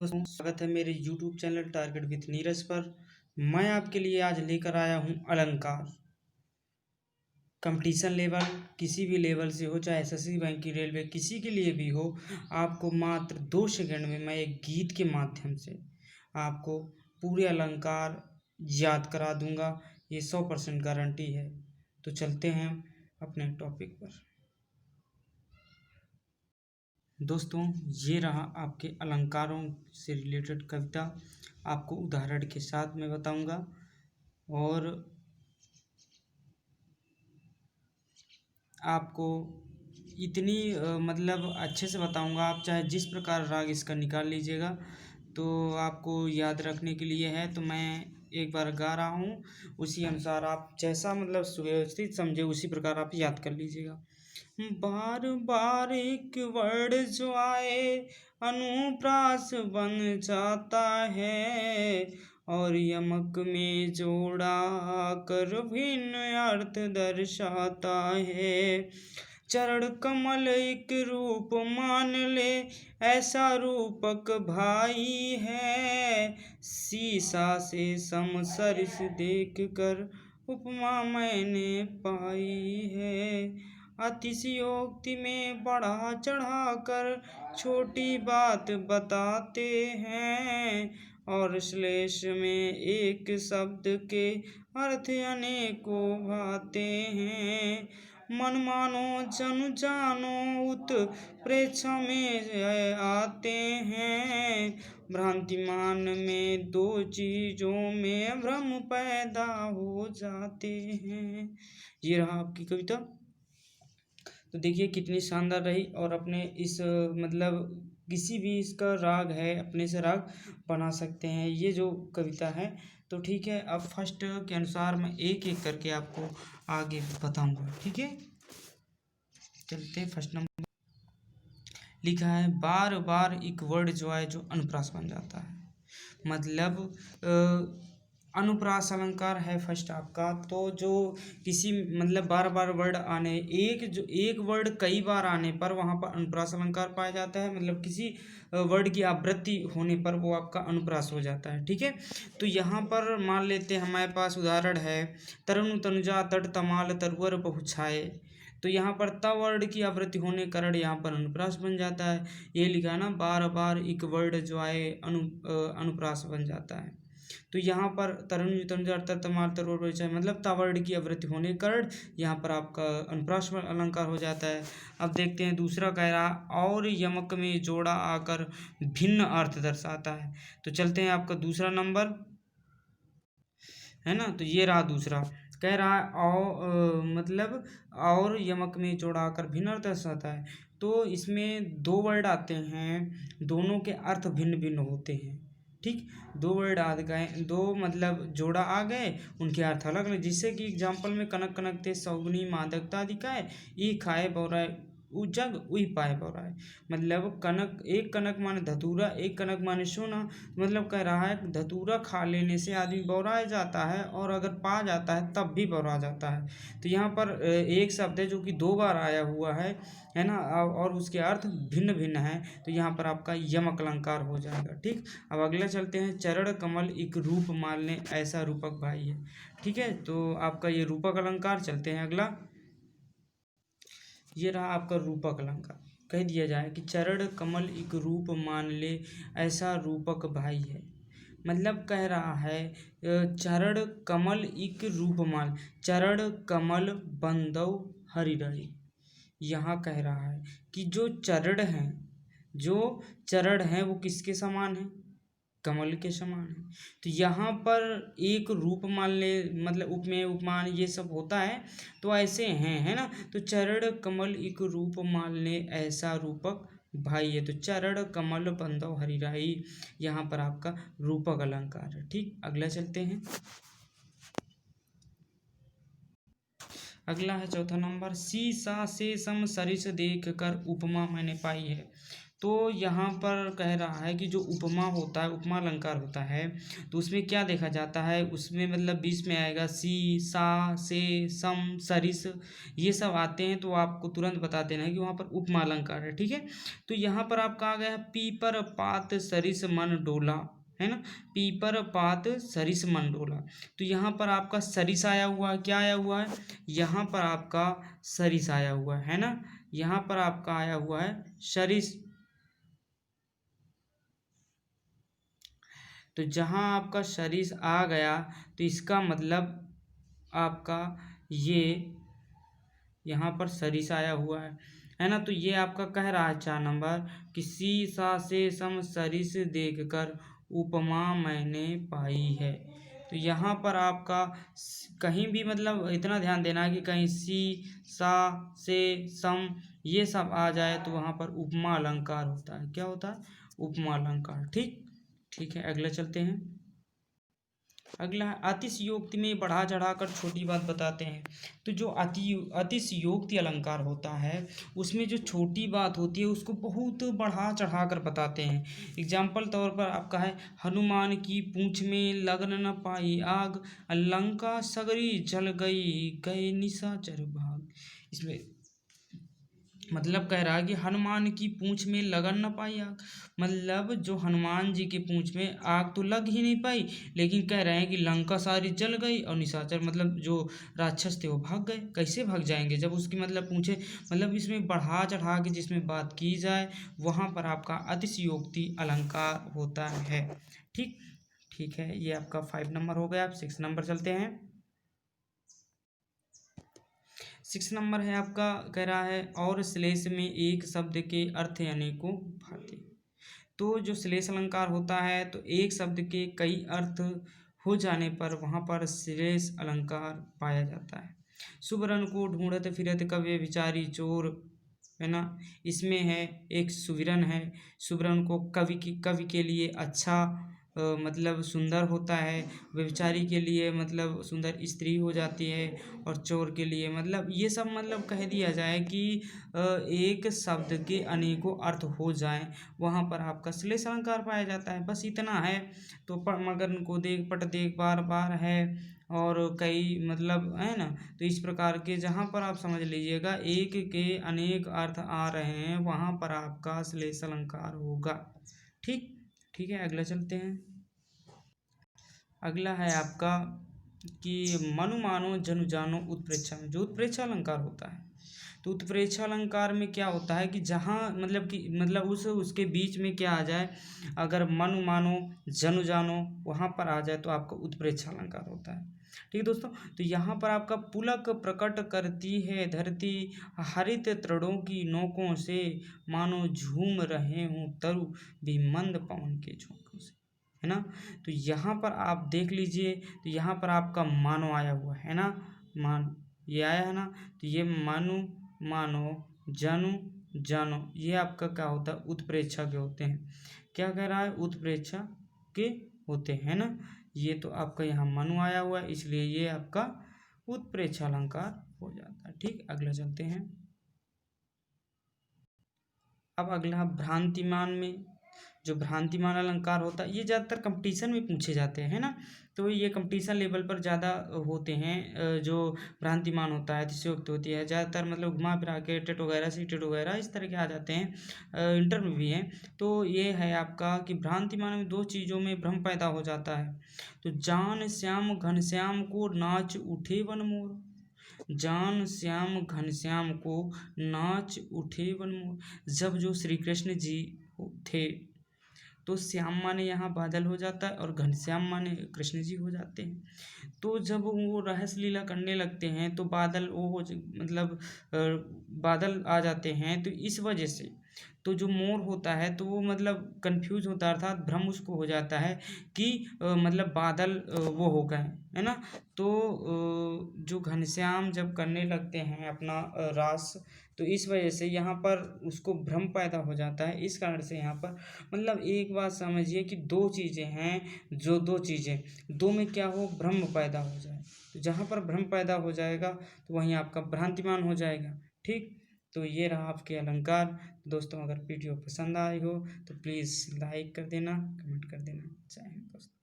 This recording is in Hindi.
दोस्तों, स्वागत है मेरे YouTube channel target with Neeraj पर। मैं आपके लिए आज लेकर आया हूँ अलंकार। कंपटीशन लेवल किसी भी लेवल से हो, चाहे एसएससी, बैंक की, रेलवे, किसी के लिए भी हो, आपको मात्र 2 सेकंड में मैं एक गीत के माध्यम से आपको पूरे अलंकार याद करा दूंगा। ये 100% गारंटी है। तो चलते हैं अपने टॉपिक पर। दोस्तों, ये रहा आपके अलंकारों से रिलेटेड कविता। आपको उदाहरण के साथ मैं बताऊंगा और आपको इतनी मतलब अच्छे से बताऊंगा, आप चाहे जिस प्रकार राग इसका निकाल लीजिएगा। तो आपको याद रखने के लिए है, तो मैं एक बार गा रहा हूँ, उसी अनुसार आप जैसा मतलब सुव्यवस्थित समझे उसी प्रकार आप याद कर लीजिएगा। बार बार एक वर्ड जो आए अनुप्रास बन जाता है, और यमक में जोड़ा कर भिन्न अर्थ दर्शाता है। चरण कमल एक रूप मान ले, ऐसा रूपक भाई है। शीशा से समसरिस देख कर उपमा मैंने पाई है। अतिशयोक्ति में बढ़ा चढ़ा कर छोटी बात बताते हैं, और श्लेष में एक शब्द के अर्थ अनेकों भाते हैं। मन मानो जन जानो उत्प्रेक्षा में आते हैं। भ्रांतिमान में दो चीजों में भ्रम पैदा हो जाते हैं। ये रहा आपकी कविता। तो देखिए कितनी शानदार रही। और अपने इस मतलब किसी भी इसका राग है, अपने से राग बना सकते हैं ये जो कविता है। तो ठीक है, अब फर्स्ट के अनुसार मैं एक एक करके आपको आगे बताऊंगा। ठीक है, चलते फर्स्ट नंबर। लिखा है, बार बार एक वर्ड जो है जो अनुप्रास बन जाता है। मतलब अनुप्रास अलंकार है फर्स्ट आपका। तो जो किसी मतलब बार बार वर्ड आने, एक वर्ड कई बार आने पर वहाँ पर अनुप्रास अलंकार पाया जाता है। मतलब किसी वर्ड की आवृत्ति होने पर वो आपका अनुप्रास हो जाता है। ठीक है, तो यहाँ पर मान लेते हैं हमारे पास उदाहरण है, तरुण तनुजा तट तमाल तरुवर बहुछाए। तो यहाँ पर त वर्ड की आवृत्ति होने कारण यहाँ पर अनुप्रास बन जाता है। ये लिखा है ना, बार बार एक वर्ड जो आए अनुप्रास बन जाता है। तो यहाँ पर तरुण तनुजा तट तमाल तरुवर बहुछाए मतलब ता वर्ड की आवृत्ति होने के कारण यहाँ पर आपका अनुप्रास अलंकार हो जाता है। अब देखते हैं दूसरा कह रहा, और यमक में जोड़ा आकर भिन्न अर्थ दर्शाता है। तो चलते हैं आपका दूसरा नंबर है ना। तो ये रहा दूसरा, कह रहा है मतलब और यमक में जोड़ाकर भिन्न अर्थ दर्शाता है। तो इसमें दो वर्ड आते हैं, दोनों के अर्थ भिन्न भिन्न होते हैं। ठीक, दो वर्ड आ गए, दो मतलब जोड़ा आ गए, उनके अर्थ अलग अलग। जिससे कि एग्जाम्पल में कनक कनक ते सौगुनी मादकता दिखाए, ई खाए बौराए उ जग उई पाए बौराए। मतलब कनक, एक कनक माने धतूरा, एक कनक माने सोना। मतलब कह रहा है धतूरा खा लेने से आदमी बौरा जाता है, और अगर पा जाता है तब भी बौरा जाता है। तो यहाँ पर एक शब्द है जो कि 2 बार आया हुआ है ना, और उसके अर्थ भिन्न भिन्न हैं। तो यहाँ पर आपका यमक अलंकार हो जाएगा। ठीक, अब अगला चलते हैं, चरण कमल एक रूप मान ले, ऐसा रूपक भाई है। ठीक है, तो आपका ये रूपक अलंकार। चलते हैं अगला, ये रहा आपका रूपक अलंकार। कह दिया जाए कि चरण कमल एक रूप मान ले, ऐसा रूपक भाई है। मतलब कह रहा है चरण कमल एक रूप मान, चरण कमल बंदौ हरिरई। यहाँ कह रहा है कि जो चरण हैं वो किसके समान है, कमल के समान है। तो यहाँ पर एक रूप मान ले, मतलब उपमेय उपमान ये सब होता है, तो ऐसे हैं है ना। तो चरण कमल एक रूप मान ले, ऐसा रूपक भाई है। तो चरण कमल बंदौ हरिराई, यहाँ पर आपका रूपक अलंकार है। ठीक, अगला चलते हैं। अगला है चौथा नंबर, शीशा से सम सरिस देख कर उपमा मैंने पाई है। तो यहाँ पर कह रहा है कि जो उपमा होता है, उपमा अलंकार होता है, तो उसमें क्या देखा जाता है, उसमें मतलब बीच में आएगा सी, सा, से, सम, सरिस, ये सब आते हैं, तो आपको तुरंत बता देना है कि वहाँ पर उपमा अलंकार है। ठीक है, तो यहाँ पर आपका आ गया है पीपर पात सरिस मन डोला, है ना, पीपर पात सरिस मन डोला। तो यहाँ पर आपका सरिस आया हुआ है, क्या आया हुआ है, यहाँ पर आपका सरिस आया हुआ है ना, यहाँ पर आपका आया हुआ है सरिस। तो जहाँ आपका सरिस आ गया तो इसका मतलब आपका ये यहाँ पर सरिस आया हुआ है ना। तो ये आपका कह रहा है 4 नंबर कि सी सा से सम सरिस देखकर उपमा मैंने पाई है। तो यहाँ पर आपका कहीं भी मतलब इतना ध्यान देना है कि कहीं सी, सा, से, सम ये सब आ जाए तो वहाँ पर उपमा अलंकार होता है। क्या होता है, उपमा अलंकार। ठीक, ठीक है, अगला चलते हैं। अगला है अतिशयोक्ति में बढ़ा चढ़ाकर छोटी बात बताते हैं। तो जो अतिशयोक्ति अलंकार होता है उसमें जो छोटी बात होती है उसको बहुत बढ़ा चढ़ाकर बताते हैं। एग्जाम्पल तौर पर आपका है हनुमान की पूंछ में लगन न पाई आग, लंका सगरी जल गई गए निशाचर भाग। इसमें मतलब कह रहा है कि हनुमान की पूंछ में लगन न पाई आग, मतलब जो हनुमान जी की पूंछ में आग तो लग ही नहीं पाई, लेकिन कह रहे हैं कि लंका सारी जल गई और निशाचर मतलब जो राक्षस थे वो भाग गए। कैसे भाग जाएंगे जब उसकी मतलब पूछे, मतलब इसमें बढ़ा चढ़ा के जिसमें बात की जाए वहाँ पर आपका अतिशयोक्ति अलंकार होता है। ठीक, ठीक है, ये आपका 5 नंबर हो गया। आप 6 नंबर चलते हैं। 6 नंबर है आपका, कह रहा है और श्लेष में एक शब्द के अर्थ अनेकों भांति। तो जो श्लेष अलंकार होता है तो एक शब्द के कई अर्थ हो जाने पर वहाँ पर श्लेष अलंकार पाया जाता है। सुबरन को ढूंढत फिरत कवि विचारी चोर, है ना, इसमें है एक सुविरन है। सुबरन को कवि के लिए अच्छा मतलब सुंदर होता है, व्यभिचारी के लिए मतलब सुंदर स्त्री हो जाती है, और चोर के लिए मतलब ये सब मतलब कह दिया जाए कि एक शब्द के अनेकों अर्थ हो जाएं वहाँ पर आपका श्लेष अलंकार पाया जाता है। बस इतना है। तो मगन को देख पट देख बार बार है, और कई मतलब है ना, तो इस प्रकार के जहाँ पर आप समझ लीजिएगा एक के अनेक अर्थ आ रहे हैं वहाँ पर आपका श्लेष अलंकार होगा। ठीक, ठीक है, अगला चलते हैं। अगला है आपका कि मनु मानो जनु जानो उत्प्रेक्षा में, जो उत्प्रेक्षा अलंकार होता है। तो उत्प्रेक्षा अलंकार में क्या होता है कि जहाँ मतलब कि मतलब उसके बीच में क्या आ जाए, अगर मनु मानो जनु जानो वहाँ पर आ जाए तो आपका उत्प्रेक्षा अलंकार होता है। ठीक है दोस्तों, तो यहाँ पर आपका पुलक प्रकट करती है धरती हरित तृणों की नोकों से, मानो झूम रहे हों तरु भी मंद पवन के झोंकों से, है ना। तो यहाँ पर आप देख लीजिए, तो यहाँ पर आपका मानो आया हुआ है ना, मान ये आया है ना। तो ये मानो मानो जानो जानो ये आपका क्या होता है, उत्प्रेक्षा के होते हैं। क्या कह रहा है, उत्प्रेक्षा के होते हैं ना। ये तो आपका यहाँ मनु आया हुआ है इसलिए ये आपका उत्प्रेक्षा अलंकार हो जाता है। ठीक, अगला चलते हैं। अब अगला भ्रांतिमान में, जो भ्रांतिमान अलंकार होता है ये ज़्यादातर कंपटीशन में पूछे जाते हैं, है ना। तो ये कंपटीशन लेवल पर ज़्यादा होते हैं। जो भ्रांतिमान होता है अतिशयोक्ति होती है ज़्यादातर मतलब घुमा फिरा के टेट वगैरह सी टेट वगैरह इस तरह के आ जाते हैं, इंटर में भी हैं। तो ये है आपका कि भ्रांतिमान में दो चीज़ों में भ्रम पैदा हो जाता है। तो जान श्याम घनश्याम को नाच उठे वन मोर, जान श्याम घनश्याम को नाच उठे वन मोर। जब जो श्री कृष्ण जी थे तो श्याम माने यहाँ बादल हो जाता है और घनश्याम माने कृष्ण जी हो जाते हैं। तो जब वो रहस्य लीला करने लगते हैं तो बादल वो मतलब बादल आ जाते हैं, तो इस वजह से तो जो मोर होता है तो वो मतलब कंफ्यूज होता है, अर्थात भ्रम उसको हो जाता है कि मतलब बादल वो हो गए, है ना। तो जो घनश्याम जब करने लगते हैं अपना रास, तो इस वजह से यहाँ पर उसको भ्रम पैदा हो जाता है। इस कारण से यहाँ पर मतलब एक बात समझिए कि दो चीज़ें हैं, जो दो चीज़ें दो में क्या हो, भ्रम पैदा हो जाए। तो जहाँ पर भ्रम पैदा हो जाएगा तो वहीं आपका भ्रांतिमान हो जाएगा। ठीक, तो ये रहा आपके अलंकार। दोस्तों अगर वीडियो पसंद आई हो तो प्लीज़ लाइक कर देना, कमेंट कर देना। जय हिंद दोस्तों।